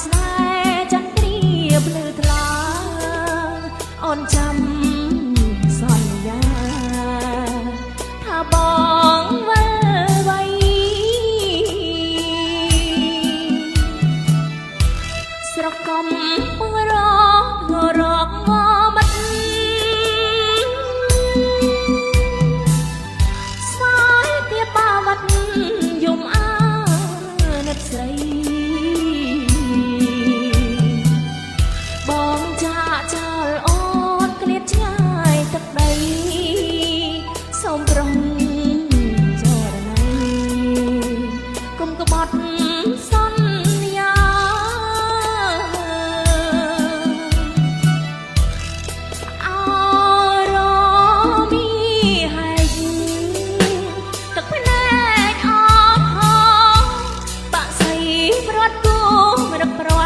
ស្នេហ៍ចាន់គ្រាភ្លឺថ្លាអូនចាំសន្យាថាបងវិលវ័យស្រកំពងរករកងមិត្តស្វាយទាបាវត្តយំអាណិតស្រីបងចាក់ចោលអូនឃ្លាតឆ្ងាយទឹកដីសូមប្រុងចរណៃកុំក្បត់សន្យាអរមីហែកទឹកភ្នែកអត់ហោបាក់សៃប្រត់គូរឹកព្រាត់